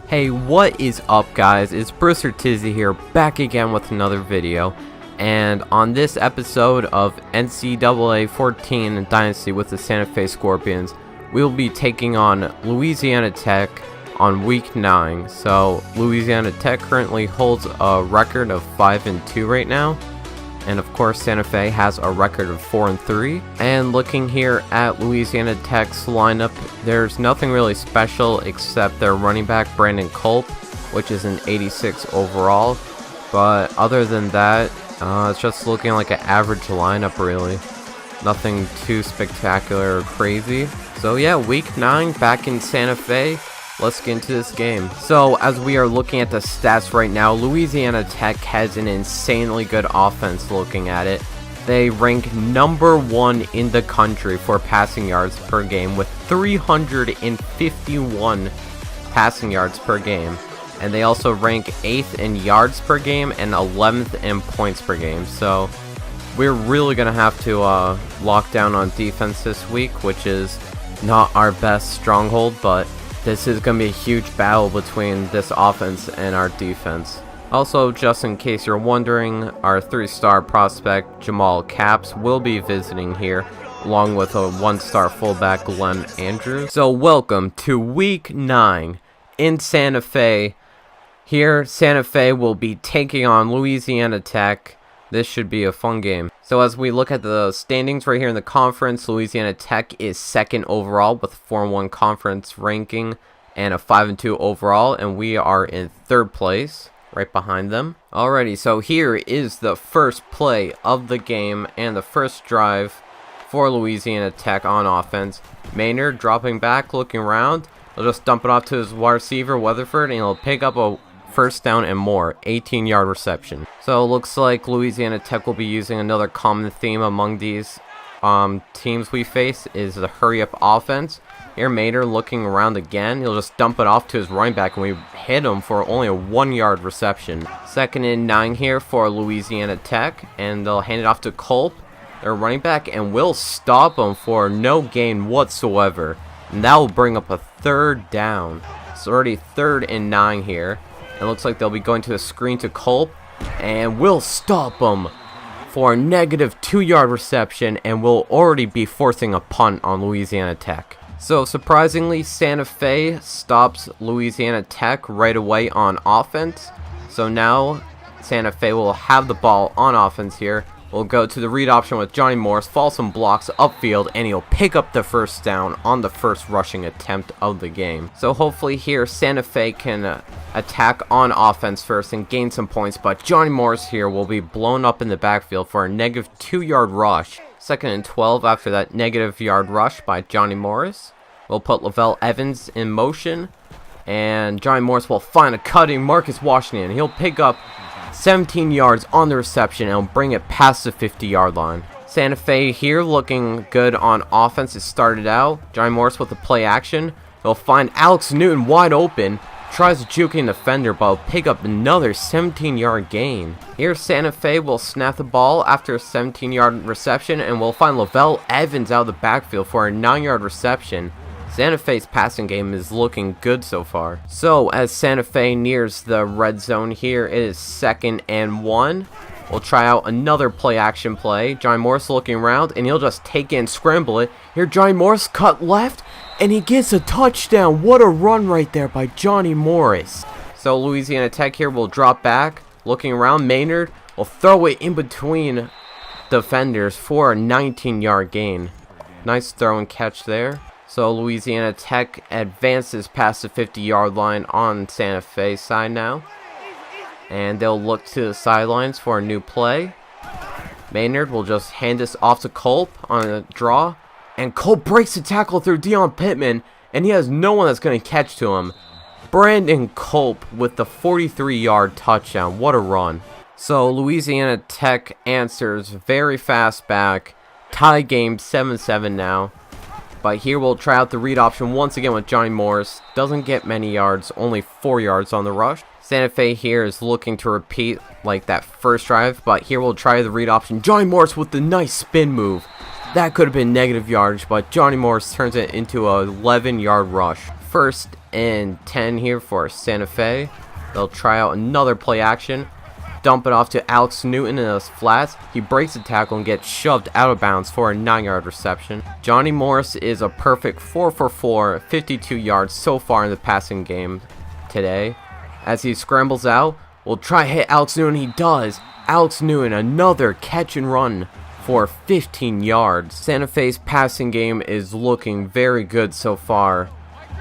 Hey, what is up guys? It's Brewster Tizzy here, back again with another video. And on this episode of NCAA 14 Dynasty with the Santa Fe Scorpions, we will be taking on Louisiana Tech on week 9. So Louisiana Tech currently holds a record of 5-2 right now. And of course Santa Fe has a record of 4-3. And looking here at Louisiana Tech's lineup, there's nothing really special except their running back Brandon Culp, which is an 86 overall. But other than that, it's just looking like an average lineup really. Nothing too spectacular or crazy. So yeah, week 9 back in Santa Fe. Let's get into this game. So as we are looking at the stats right now, Louisiana Tech has an insanely good offense looking at it. They rank number 1 in the country for passing yards per game with 351 passing yards per game. And they also rank 8th in yards per game and 11th in points per game. So we're really going to have to lock down on defense this week, which is not our best stronghold, but this is going to be a huge battle between this offense and our defense. Also, just in case you're wondering, our 3-star prospect Jamal Capps will be visiting here, along with a 1-star fullback Glenn Andrews. So welcome to week 9 in Santa Fe. Here, Santa Fe will be taking on Louisiana Tech. This should be a fun game. So as we look at the standings right here in the conference, Louisiana Tech is 2nd overall with 4-1 conference ranking and a 5-2 overall, and we are in 3rd place right behind them. Alrighty, so here is the first play of the game and the first drive for Louisiana Tech on offense. Maynard dropping back, looking around. He'll just dump it off to his wide receiver Weatherford, and he'll pick up a first down and more, 18-yard reception. So it looks like Louisiana Tech will be using another common theme among these teams we face is the hurry-up offense. Here Mater looking around again. He'll just dump it off to his running back, and we hit him for only a 1-yard reception. 2nd and 9 here for Louisiana Tech, and they'll hand it off to Culp, their running back, and we'll stop him for no gain whatsoever. And that will bring up a 3rd down. It's already 3rd and 9 here. It looks like they'll be going to a screen to Culp, and we'll stop them for a negative 2-yard reception, and we'll already be forcing a punt on Louisiana Tech. So surprisingly, Santa Fe stops Louisiana Tech right away on offense. So now Santa Fe will have the ball on offense here. We'll go to the read option with Johnny Morris, fall some blocks upfield, and he'll pick up the first down on the first rushing attempt of the game. So hopefully here Santa Fe can attack on offense first and gain some points, but Johnny Morris here will be blown up in the backfield for a negative 2-yard rush. 2nd and 12 after that negative yard rush by Johnny Morris. We'll put Lavelle Evans in motion, and Johnny Morris will find a cutting Marcus Washington. He'll pick up 17 yards on the reception and bring it past the 50-yard line. Santa Fe here looking good on offense. It started out. Johnny Morris with the play action. He'll find Alex Newton wide open. Tries to juke in the defender, but will pick up another 17-yard gain. Here Santa Fe will snap the ball after a 17-yard reception, and we'll find Lavelle Evans out of the backfield for a 9-yard reception. Santa Fe's passing game is looking good so far. So as Santa Fe nears the red zone here, it is 2nd and 1. We'll try out another play action play. Johnny Morris looking around, and he'll just take it and scramble it. Here Johnny Morris cut left, and he gets a touchdown. What a run right there by Johnny Morris. So Louisiana Tech here will drop back, looking around. Maynard will throw it in between defenders for a 19-yard gain. Nice throw and catch there. So Louisiana Tech advances past the 50-yard line on Santa Fe's side now. And they'll look to the sidelines for a new play. Maynard will just hand this off to Culp on a draw. And Culp breaks the tackle through Dion Pittman, and he has no one that's going to catch to him. Brandon Culp with the 43-yard touchdown. What a run. So Louisiana Tech answers very fast back. Tie game 7-7 now. But here we'll try out the read option once again with Johnny Morris. Doesn't get many yards, only 4 yards on the rush. Santa Fe here is looking to repeat like that first drive, but here we'll try the read option. Johnny Morris with the nice spin move. That could have been negative yardage, but Johnny Morris turns it into a 11-yard rush. 1st and 10 here for Santa Fe. They'll try out another play action. Dump it off to Alex Newton in the flats. He breaks the tackle and gets shoved out of bounds for a 9-yard reception. Johnny Morris is a perfect 4 for 4, 52 yards so far in the passing game today. As he scrambles out, we'll try hit Alex Newton. He does. Alex Newton, another catch and run for 15 yards. Santa Fe's passing game is looking very good so far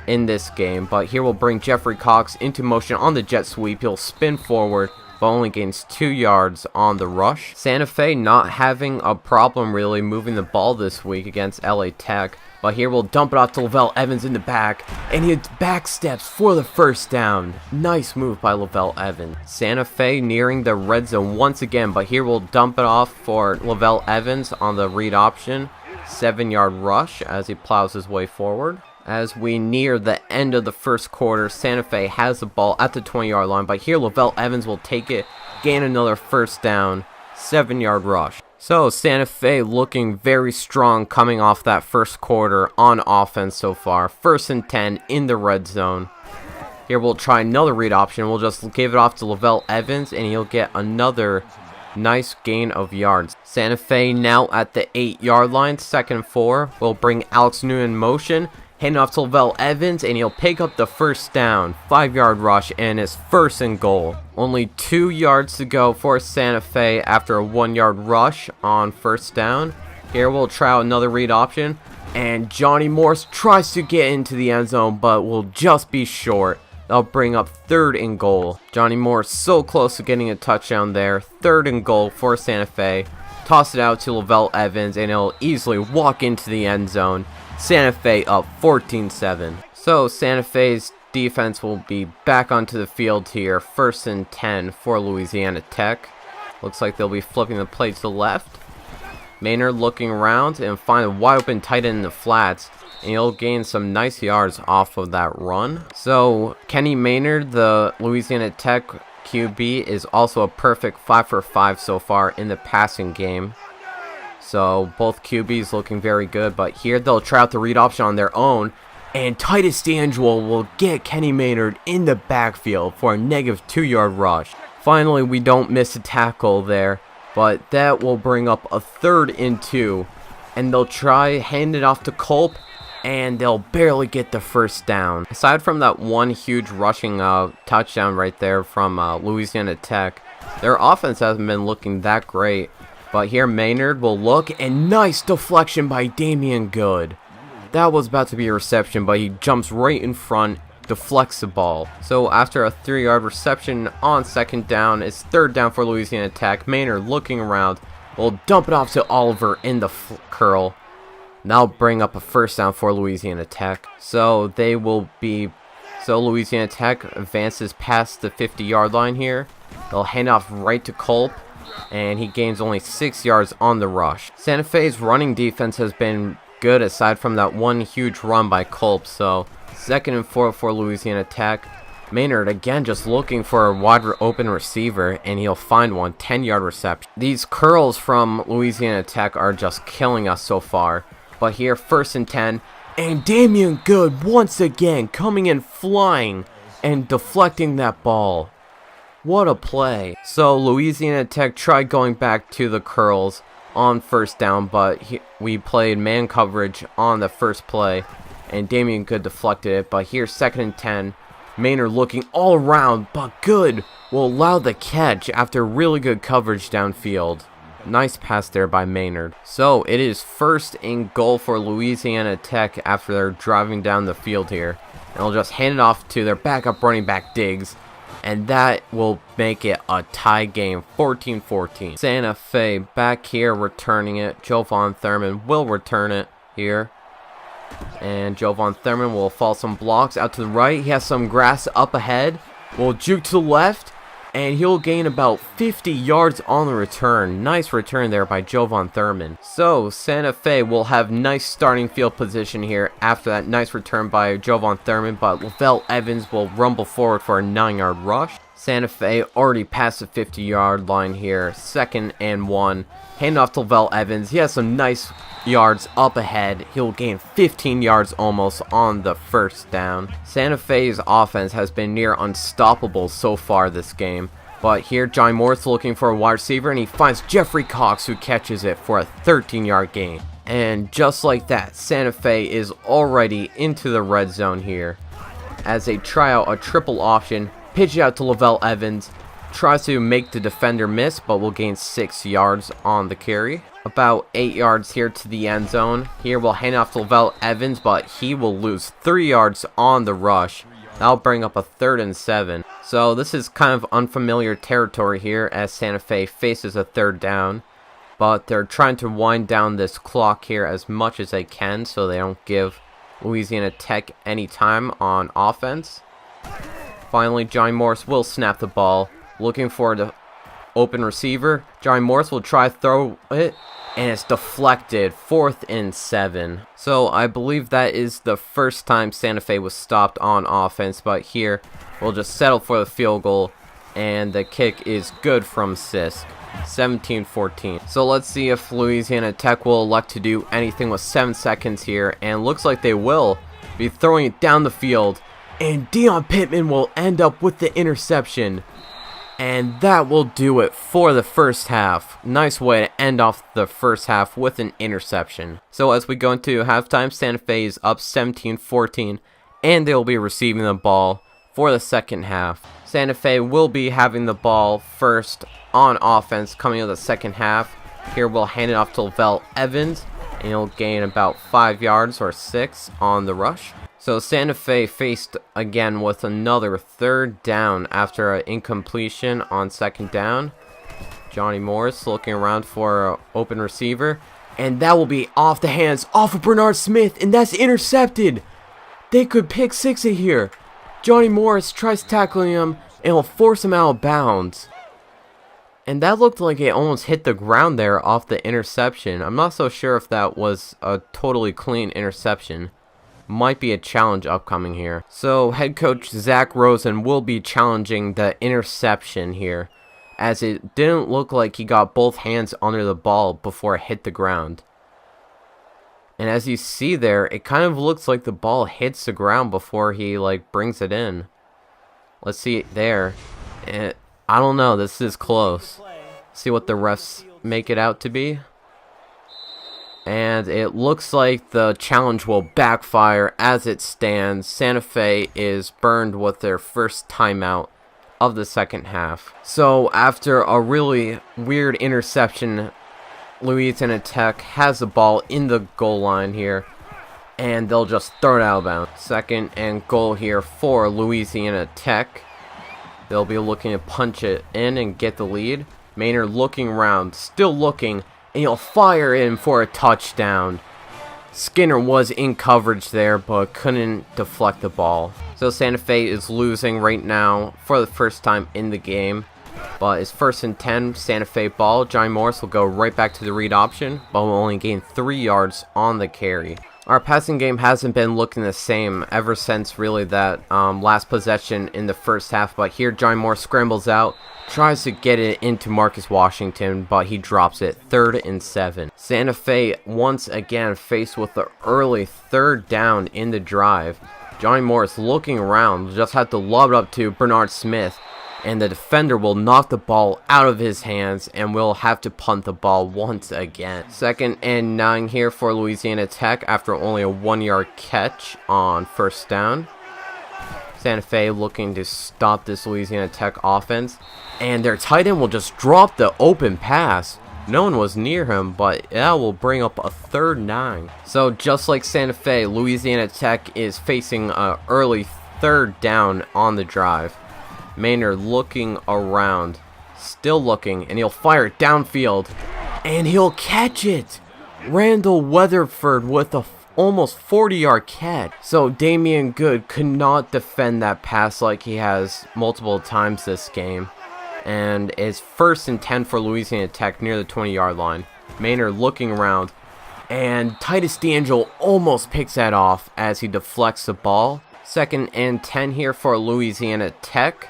in this game. But here we'll bring Jeffrey Cox into motion on the jet sweep. He'll spin forward, but only gains 2 yards on the rush. Santa Fe not having a problem really moving the ball this week against LA Tech. But here we'll dump it off to Lavelle Evans in the back, and he back steps for the first down. Nice move by Lavelle Evans. Santa Fe nearing the red zone once again, but here we'll dump it off for Lavelle Evans on the read option. 7-yard rush as he plows his way forward. As we near the end of the first quarter, Santa Fe has the ball at the 20-yard line, but here Lavelle Evans will take it, gain another first down, 7-yard rush. So Santa Fe looking very strong coming off that first quarter on offense so far. 1st and 10 in the red zone. Here we'll try another read option. We'll just give it off to Lavelle Evans, and he'll get another nice gain of yards. Santa Fe now at the 8-yard line, 2nd and 4. We'll bring Alex Newton in motion. Hand off to Lavelle Evans, and he'll pick up the first down. 5-yard rush, and it's 1st and goal. Only 2 yards to go for Santa Fe after a 1-yard rush on 1st down. Here we'll try out another read option, and Johnny Morris tries to get into the end zone, but will just be short. They'll bring up 3rd and goal. Johnny Morris so close to getting a touchdown there. 3rd and goal for Santa Fe. Toss it out to Lavelle Evans, and he'll easily walk into the end zone. Santa Fe up 14-7. So Santa Fe's defense will be back onto the field here. 1st and 10 for Louisiana Tech. Looks like they'll be flipping the play to the left. Maynard looking around and find a wide open tight end in the flats. And he'll gain some nice yards off of that run. So Kenny Maynard, the Louisiana Tech QB, is also a perfect 5 for 5 so far in the passing game. So both QBs looking very good, but here they'll try out the read option on their own, and Titus D'Angelo will get Kenny Maynard in the backfield for a negative 2-yard rush. Finally, we don't miss a tackle there, but that will bring up a 3rd and 2, and they'll try hand it off to Culp, and they'll barely get the first down. Aside from that one huge rushing touchdown right there from Louisiana Tech, their offense hasn't been looking that great. But here Maynard will look, and nice deflection by Damian Good. That was about to be a reception, but he jumps right in front, deflects the ball. So after a 3-yard reception on 2nd down, it's 3rd down for Louisiana Tech. Maynard looking around, will dump it off to Oliver in the curl. Now bring up a 1st down for Louisiana Tech. So Louisiana Tech advances past the 50-yard line here. They'll hand off right to Culp, and he gains only 6 yards on the rush. Santa Fe's running defense has been good aside from that one huge run by Culp. So 2nd and 4 for Louisiana Tech. Maynard again just looking for a wide open receiver, and he'll find one. 10-yard reception. These curls from Louisiana Tech are just killing us so far. But here 1st and 10, and Damian Good once again coming in flying and deflecting that ball. What a play. So Louisiana Tech tried going back to the curls on 1st down, but we played man coverage on the first play, and Damian Good deflected it. But here 2nd and 10, Maynard looking all around, but Good will allow the catch after really good coverage downfield. Nice pass there by Maynard. So it is 1st and goal for Louisiana Tech after they're driving down the field here. And they'll just hand it off to their backup running back Diggs. And that will make it a tie game, 14-14. Santa Fe back here returning it. Jovan Thurman will return it here. And Jovan Thurman will fall some blocks out to the right. He has some grass up ahead. Will juke to the left. And he'll gain about 50 yards on the return. Nice return there by Jovan Thurman. So Santa Fe will have nice starting field position here after that nice return by Jovan Thurman. But Lavelle Evans will rumble forward for a 9-yard rush. Santa Fe already past the 50-yard line here. 2nd and 1. Hand off to Lavelle Evans. He has some nice yards up ahead. He'll gain 15 yards almost on the first down. Santa Fe's offense has been near unstoppable so far this game. But here, Johnny Morris looking for a wide receiver, and he finds Jeffrey Cox, who catches it for a 13-yard gain. And just like that, Santa Fe is already into the red zone here, as they try out a triple option, pitch it out to Lavelle Evans, tries to make the defender miss, but will gain 6 yards on the carry. About 8 yards here to the end zone. Here we'll hand off to Lavelle Evans, but he will lose 3 yards on the rush. That'll bring up a 3rd and 7. So this is kind of unfamiliar territory here as Santa Fe faces a 3rd down. But they're trying to wind down this clock here as much as they can so they don't give Louisiana Tech any time on offense. Finally, Johnny Morris will snap the ball, looking for the open receiver. Johnny Morris will try to throw it, and it's deflected. 4th and 7. So I believe that is the first time Santa Fe was stopped on offense, but here we'll just settle for the field goal, and the kick is good from Sisk. 17-14. So let's see if Louisiana Tech will elect to do anything with 7 seconds here, and looks like they will be throwing it down the field, and Dion Pittman will end up with the interception. And that will do it for the first half. Nice way to end off the first half with an interception. So as we go into halftime, Santa Fe is up 17-14, and they will be receiving the ball for the second half. Santa Fe will be having the ball first on offense coming into the second half. Here we'll hand it off to Lavelle Evans, and he'll gain about 5 yards or 6 on the rush. So Santa Fe faced again with another 3rd down after an incompletion on 2nd down. Johnny Morris looking around for an open receiver, and that will be off the hands off of Bernard Smith, and that's intercepted. They could pick 6 it here. Johnny Morris tries tackling him and will force him out of bounds. And that looked like it almost hit the ground there off the interception. I'm not so sure if that was a totally clean interception. Might be a challenge upcoming here. So head coach Zach Rosen will be challenging the interception here, as it didn't look like he got both hands under the ball before it hit the ground. And as you see there, it kind of looks like the ball hits the ground before he brings it in. Let's see it there. I don't know, this is close. See what the refs make it out to be. And it looks like the challenge will backfire as it stands. Santa Fe is burned with their first timeout of the second half. So after a really weird interception, Louisiana Tech has the ball in the goal line here, and they'll just throw it out of bounds. 2nd and goal here for Louisiana Tech. They'll be looking to punch it in and get the lead. Maynard looking around, still looking, and he'll fire in for a touchdown. Skinner was in coverage there, but couldn't deflect the ball. So Santa Fe is losing right now for the first time in the game. But it's 1st and 10, Santa Fe ball. Johnny Morris will go right back to the read option, but will only gain 3 yards on the carry. Our passing game hasn't been looking the same ever since really that last possession in the first half. But here Johnny Morris scrambles out, tries to get it into Marcus Washington, but he drops it. 3rd and 7. Santa Fe once again faced with the early 3rd down in the drive. Johnny Morris looking around, just had to lob it up to Bernard Smith, and the defender will knock the ball out of his hands and will have to punt the ball once again. 2nd and 9 here for Louisiana Tech after only a 1-yard catch on 1st down. Santa Fe looking to stop this Louisiana Tech offense, and their tight end will just drop the open pass. No one was near him, but that will bring up a 3rd and 9. So just like Santa Fe, Louisiana Tech is facing an early 3rd down on the drive. Maynard looking around, still looking, and he'll fire it downfield, and he'll catch it. Randall Weatherford with a almost 40-yard catch. So Damian Good could not defend that pass like he has multiple times this game. And it's 1st and 10 for Louisiana Tech near the 20-yard line. Maynard looking around, and Titus D'Angelo almost picks that off as he deflects the ball. 2nd and 10 here for Louisiana Tech.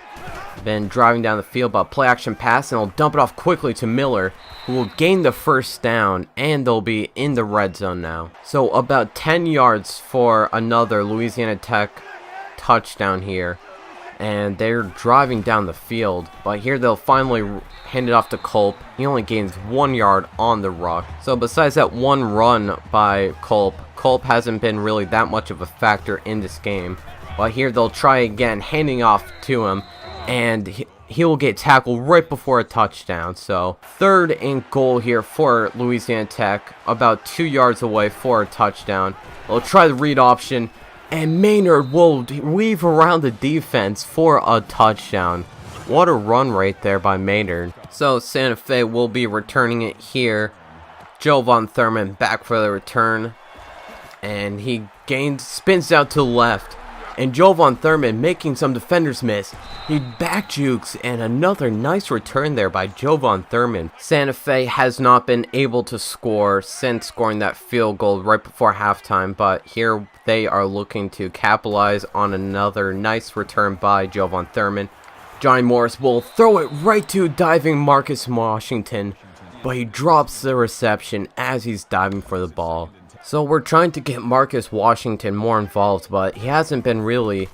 Then driving down the field, but play action pass, and he'll dump it off quickly to Miller, who will gain the first down, and they'll be in the red zone now. So about 10 yards for another Louisiana Tech touchdown here. And they're driving down the field, but here they'll finally hand it off to Culp. He only gains 1 yard on the rush. So besides that one run by Culp hasn't been really that much of a factor in this game. But here they'll try again, handing off to him, and he will get tackled right before a touchdown. So 3rd and goal here for Louisiana Tech, about 2 yards away for a touchdown. They'll try the read option, and Maynard will weave around the defense for a touchdown. What a run right there by Maynard. So Santa Fe will be returning it here. Jovan Thurman back for the return. And he spins out to the left. And Jovan Thurman making some defenders miss. He back jukes, and another nice return there by Jovan Thurman. Santa Fe has not been able to score since scoring that field goal right before halftime, but here they are looking to capitalize on another nice return by Jovan Thurman. Johnny Morris will throw it right to diving Marcus Washington, but he drops the reception as he's diving for the ball. So we're trying to get Marcus Washington more involved, but he hasn't been really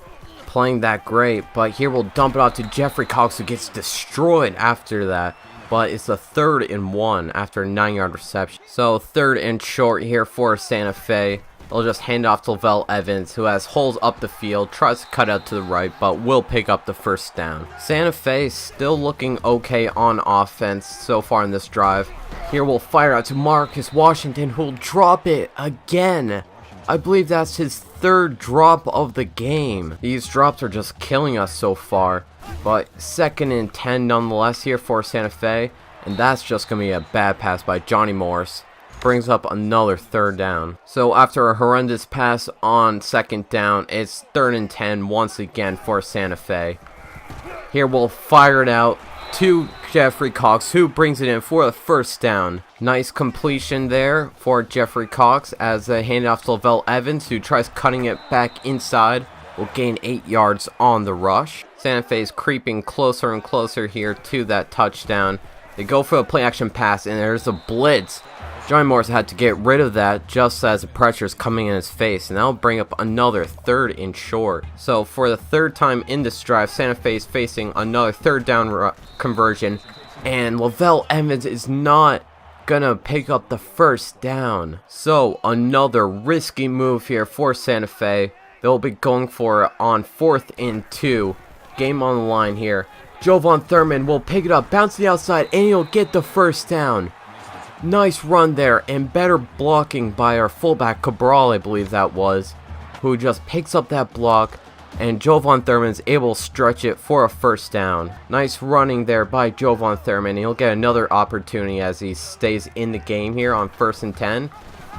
playing that great. But here we'll dump it off to Jeffrey Cox, who gets destroyed after that. But it's a 3rd and 1 after a 9-yard reception. So 3rd and short here for Santa Fe. They'll just hand off to Lavelle Evans, who has holes up the field, tries to cut out to the right, but will pick up the first down. Santa Fe still looking okay on offense so far in this drive. Here we'll fire out to Marcus Washington, who'll drop it again. I believe that's his 3rd drop of the game. These drops are just killing us so far. But 2nd and 10 nonetheless here for Santa Fe. And that's just going to be a bad pass by Johnny Morris. Brings up another 3rd down. So after a horrendous pass on 2nd down, it's 3rd and 10 once again for Santa Fe. Here we'll fire it out to Jeffrey Cox, who brings it in for the first down. Nice completion there for Jeffrey Cox as they hand it off to Lavelle Evans, who tries cutting it back inside. Will gain 8 yards on the rush. Santa Fe is creeping closer and closer here to that touchdown. They go for a play action pass, and there's a blitz. Johnny Morris had to get rid of that just as the pressure is coming in his face, and that'll bring up another 3rd and short. So for the 3rd time in this drive, Santa Fe is facing another 3rd down conversion, and Lavelle Evans is not gonna pick up the first down. So another risky move here for Santa Fe. They'll be going for it on 4th and 2. Game on the line here. Jovan Thurman will pick it up, bounce to the outside, and he'll get the first down. Nice run there, and better blocking by our fullback, Cabral, I believe that was, who just picks up that block, and Jovan Thurman's able to stretch it for a first down. Nice running there by Jovan Thurman. He'll get another opportunity as he stays in the game here on 1st and 10.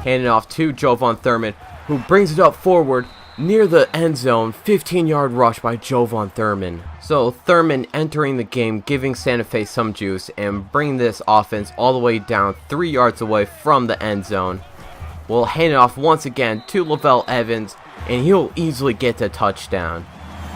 Handed off to Jovan Thurman, who brings it up forward near the end zone. 15-yard rush by Jovan Thurman. So Thurman entering the game, giving Santa Fe some juice and bringing this offense all the way down 3 yards away from the end zone. We'll hand it off once again to Lavelle Evans, and he'll easily get the touchdown.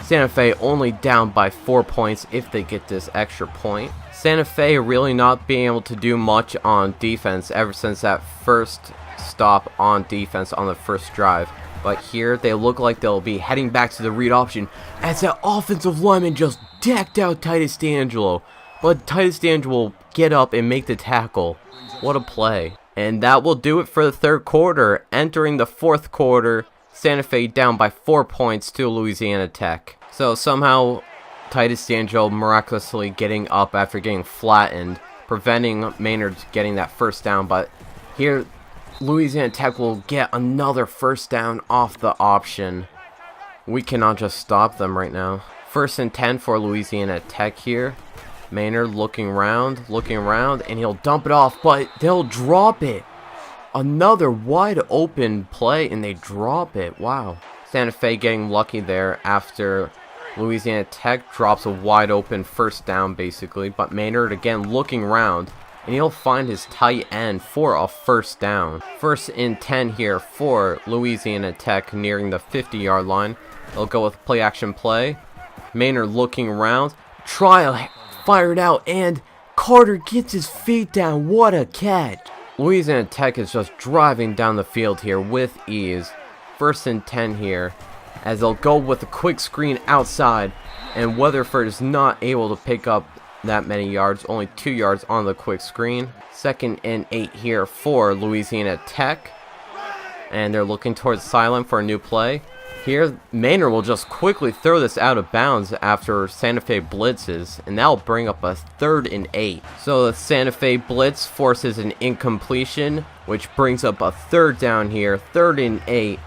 Santa Fe only down by 4 points if they get this extra point. Santa Fe really not being able to do much on defense ever since that first stop on defense on the first drive. But here they look like they'll be heading back to the read option as that offensive lineman just decked out Titus D'Angelo. But Titus D'Angelo will get up and make the tackle. What a play. And that will do it for the 3rd quarter. Entering the 4th quarter, Santa Fe down by 4 points to Louisiana Tech. So somehow Titus D'Angelo miraculously getting up after getting flattened, preventing Maynard getting that first down. But here Louisiana Tech will get another first down off the option. We cannot just stop them right now. 1st and 10 for Louisiana Tech here. Maynard looking around, and he'll dump it off, but they'll drop it. Another wide open play, and they drop it. Wow. Santa Fe getting lucky there after Louisiana Tech drops a wide open first down basically, but Maynard again looking around, and he'll find his tight end for a first down. 1st and 10 here for Louisiana Tech nearing the 50-yard line. They'll go with play action play. Maynard looking around, Trial fired out, and Carter gets his feet down. What a catch. Louisiana Tech is just driving down the field here with ease. 1st and 10 here, as they'll go with a quick screen outside, and Weatherford is not able to pick up that many yards, only 2 yards on the quick screen. 2nd and 8 here for Louisiana Tech, and they're looking towards the sideline for a new play. Here, Maynard will just quickly throw this out of bounds after Santa Fe blitzes, and that'll bring up a 3rd and 8. So the Santa Fe blitz forces an incompletion, which brings up a 3rd down here, 3rd and 8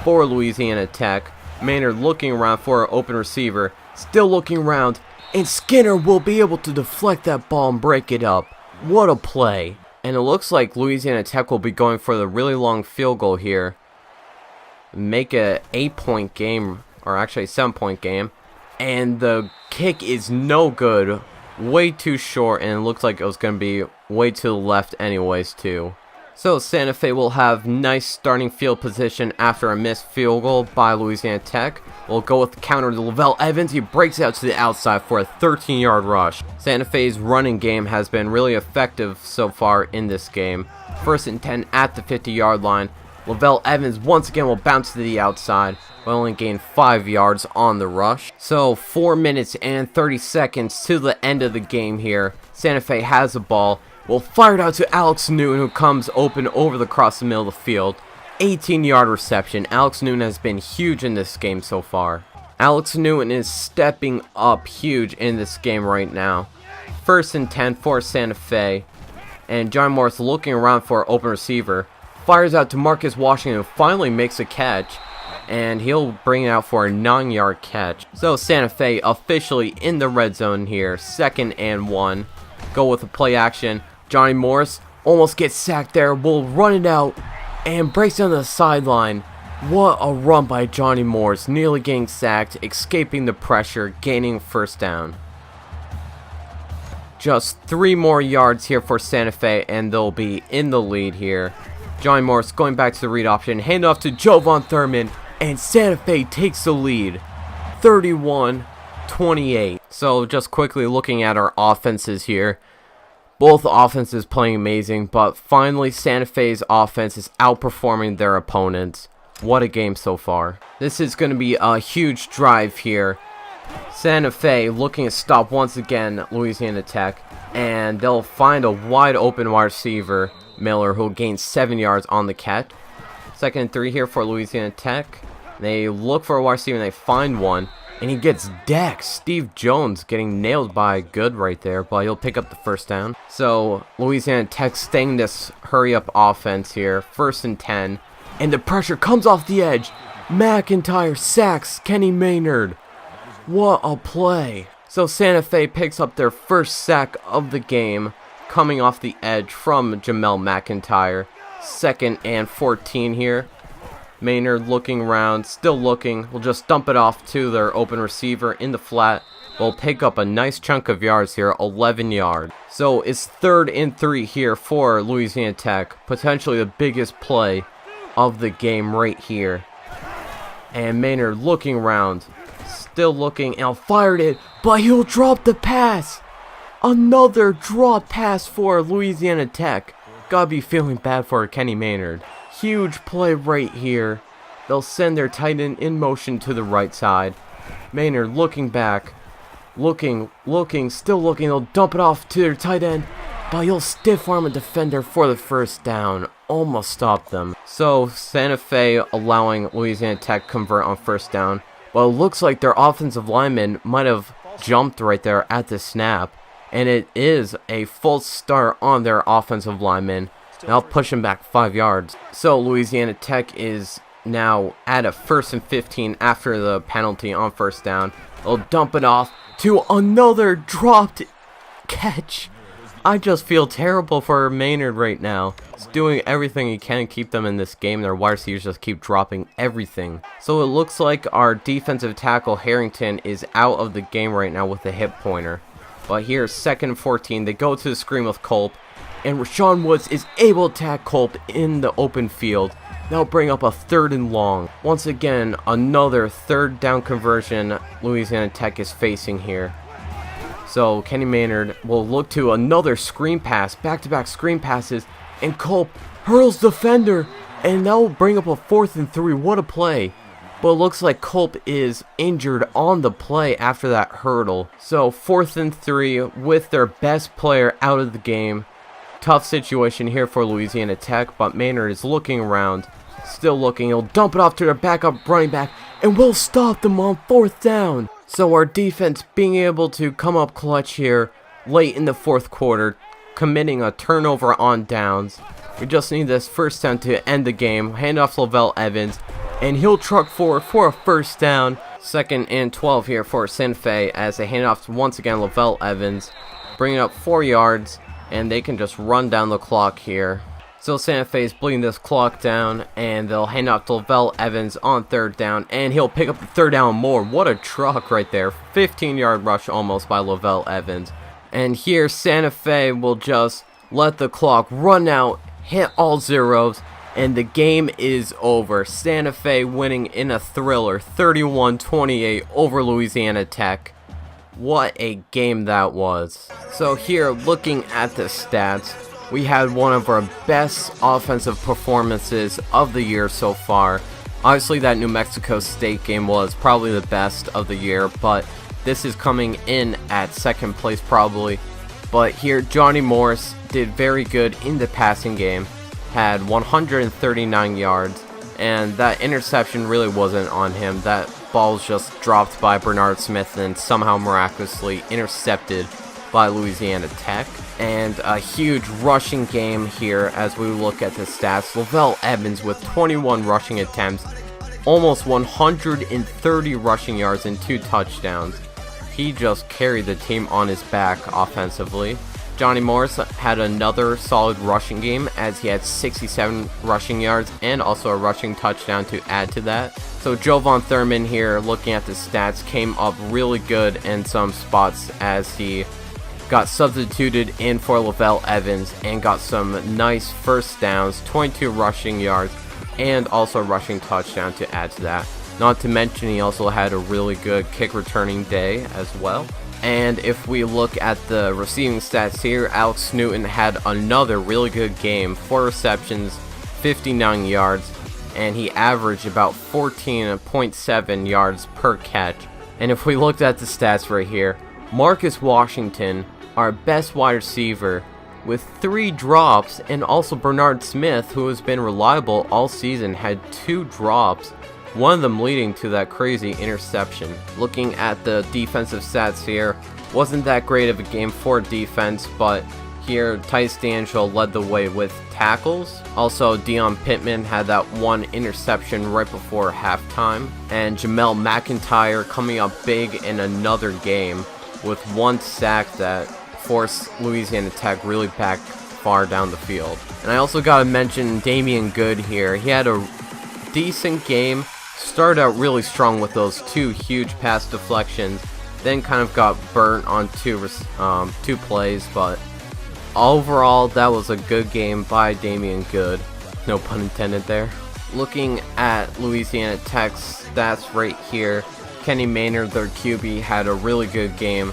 for Louisiana Tech. Maynard looking around for an open receiver, still looking around, and Skinner will be able to deflect that ball and break it up. What a play. And it looks like Louisiana Tech will be going for the really long field goal here. Make a 8-point game, or actually a 7-point game, and the kick is no good, way too short, and it looks like it was going to be way to the left anyways too. So Santa Fe will have nice starting field position after a missed field goal by Louisiana Tech. We'll go with the counter to Lavelle Evans. He breaks out to the outside for a 13-yard rush. Santa Fe's running game has been really effective so far in this game. 1st and 10 at the 50-yard line. Lavelle Evans once again will bounce to the outside, but only gain 5 yards on the rush. So 4 minutes and 30 seconds to the end of the game here. Santa Fe has the ball. Will fire it out to Alex Newton, who comes open over across the middle of the field. 18-yard reception. Alex Newton has been huge in this game so far. Alex Newton is stepping up huge in this game right now. 1st and 10 for Santa Fe. And John Morris looking around for an open receiver. Fires out to Marcus Washington, who finally makes a catch. And he'll bring it out for a 9-yard catch. So Santa Fe officially in the red zone here. 2nd and 1. Go with the play action. Johnny Morris almost gets sacked there. Will run it out and breaks down the sideline. What a run by Johnny Morris. Nearly getting sacked, escaping the pressure, gaining 1st down. Just 3 more yards here for Santa Fe, and they'll be in the lead here. Johnny Morris going back to the read option. Hand off to Jovan Thurman, and Santa Fe takes the lead. 31-28. So just quickly looking at our offenses here. Both offenses playing amazing, but finally Santa Fe's offense is outperforming their opponents. What a game so far. This is going to be a huge drive here. Santa Fe looking to stop once again Louisiana Tech, and they'll find a wide open wide receiver, Miller, who gains 7 yards on the catch. 2nd and 3 here for Louisiana Tech. They look for a wide receiver and they find one. And he gets decked. Steve Jones getting nailed by Good right there, but he'll pick up the 1st down. So Louisiana Tech staying this hurry-up offense here. 1st and 10. And the pressure comes off the edge. McIntyre sacks Kenny Maynard. What a play. So Santa Fe picks up their 1st sack of the game, coming off the edge from Jamel McIntyre. 2nd and 14 here. Maynard looking around, still looking. Will just dump it off to their open receiver in the flat. Will pick up a nice chunk of yards here, 11 yards. So it's 3rd and 3 here for Louisiana Tech. Potentially the biggest play of the game right here. And Maynard looking around, still looking, and fired it, but he'll drop the pass. Another drop pass for Louisiana Tech. Gotta be feeling bad for Kenny Maynard. Huge play right here. They'll send their tight end in motion to the right side. Maynard looking back. Looking, still looking. They'll dump it off to their tight end. But he'll stiff arm a defender for the 1st down. Almost stopped them. So Santa Fe allowing Louisiana Tech convert on 1st down. Well, it looks like their offensive lineman might have jumped right there at the snap. And it is a false start on their offensive lineman. Now push him back 5 yards. So Louisiana Tech is now at a 1st and 15 after the penalty on 1st down. They'll dump it off to another dropped catch. I just feel terrible for Maynard right now. He's doing everything he can to keep them in this game. Their wide receivers just keep dropping everything. So it looks like our defensive tackle Harrington is out of the game right now with a hip pointer. But here's 2nd and 14. They go to the screen with Culp. And Rashawn Woods is able to attack Culp in the open field. That'll bring up a 3rd and long. Once again, another 3rd down conversion Louisiana Tech is facing here. So Kenny Maynard will look to another screen pass, back-to-back screen passes, and Culp hurls defender, and that will bring up a 4th and 3. What a play. But it looks like Culp is injured on the play after that hurdle. So 4th and 3 with their best player out of the game. Tough situation here for Louisiana Tech, but Maynard is looking around. Still looking, he'll dump it off to their backup running back, and we'll stop them on 4th down. So our defense being able to come up clutch here late in the 4th quarter, committing a turnover on downs. We just need this 1st down to end the game. Hand off Lavelle Evans, and he'll truck forward for a 1st down. 2nd and 12 here for Santa Fe as they hand off once again Lavelle Evans, bringing up 4 yards, and they can just run down the clock here. So Santa Fe is bleeding this clock down, and they'll hand off to Lavelle Evans on 3rd down, and he'll pick up the 3rd down more. What a truck right there. 15-yard rush almost by Lavelle Evans. And here Santa Fe will just let the clock run out, hit all zeros, and the game is over. Santa Fe winning in a thriller, 31-28 over Louisiana Tech. What a game that was. So here, looking at the stats, we had one of our best offensive performances of the year so far. Obviously that New Mexico State game was probably the best of the year, but this is coming in at 2nd place probably. But here Johnny Morris did very good in the passing game, had 139 yards, and that interception really wasn't on him. That ball was just dropped by Bernard Smith and somehow miraculously intercepted by Louisiana Tech. And a huge rushing game here as we look at the stats. Lavelle Evans with 21 rushing attempts, almost 130 rushing yards and 2 touchdowns. He just carried the team on his back offensively. Johnny Morris had another solid rushing game as he had 67 rushing yards and also a rushing touchdown to add to that. So Jovan Thurman here, looking at the stats, came up really good in some spots as he got substituted in for Lavelle Evans and got some nice 1st downs, 22 rushing yards, and also a rushing touchdown to add to that. Not to mention he also had a really good kick returning day as well. And if we look at the receiving stats here, Alex Newton had another really good game. 4 receptions, 59 yards, and he averaged about 14.7 yards per catch. And if we looked at the stats right here, Marcus Washington, our best wide receiver, with 3 drops, and also Bernard Smith, who has been reliable all season, had 2 drops, one of them leading to that crazy interception. Looking at the defensive stats here, wasn't that great of a game for defense, but here Tice D'Angelo led the way with tackles. Also, Deion Pittman had that 1 interception right before halftime, and Jamel McIntyre coming up big in another game with 1 sack that forced Louisiana Tech really back far down the field. And I also gotta mention Damian Good here. He had a decent game, started out really strong with those 2 huge pass deflections, then kind of got burnt on 2 plays, but overall that was a good game by Damian Good, no pun intended there. Looking at Louisiana Tech's stats right here, Kenny Maynard, their QB, had a really good game.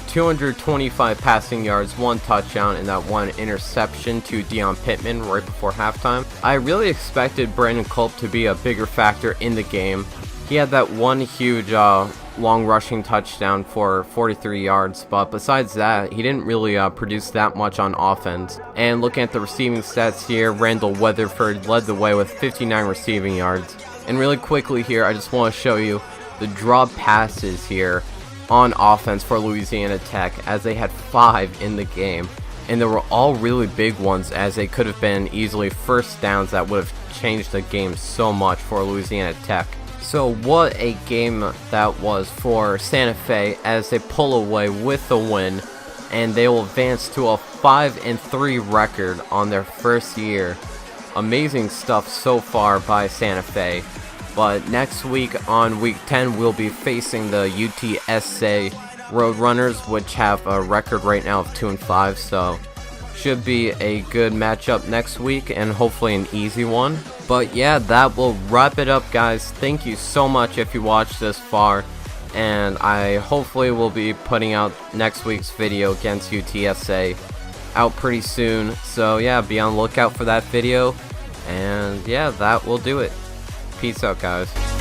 225 passing yards, 1 touchdown, and that 1 interception to Deion Pittman right before halftime. I really expected Brandon Culp to be a bigger factor in the game. He had that 1 huge long rushing touchdown for 43 yards, but besides that, he didn't really produce that much on offense. And looking at the receiving stats here, Randall Weatherford led the way with 59 receiving yards. And really quickly here, I just want to show you the drop passes here on offense for Louisiana Tech, as they had 5 in the game, and they were all really big ones, as they could have been easily 1st downs that would have changed the game so much for Louisiana Tech. So what a game that was for Santa Fe as they pull away with the win, and they will advance to a 5-3 record on their 1st year. Amazing stuff so far by Santa Fe. But next week on week 10, we'll be facing the UTSA Roadrunners, which have a record right now of 2-5. So should be a good matchup next week, and hopefully an easy one. But yeah, that will wrap it up, guys. Thank you so much if you watched this far. and I hopefully will be putting out next week's video against UTSA out pretty soon. So yeah, be on the lookout for that video, and yeah, that will do it. Peace out, guys.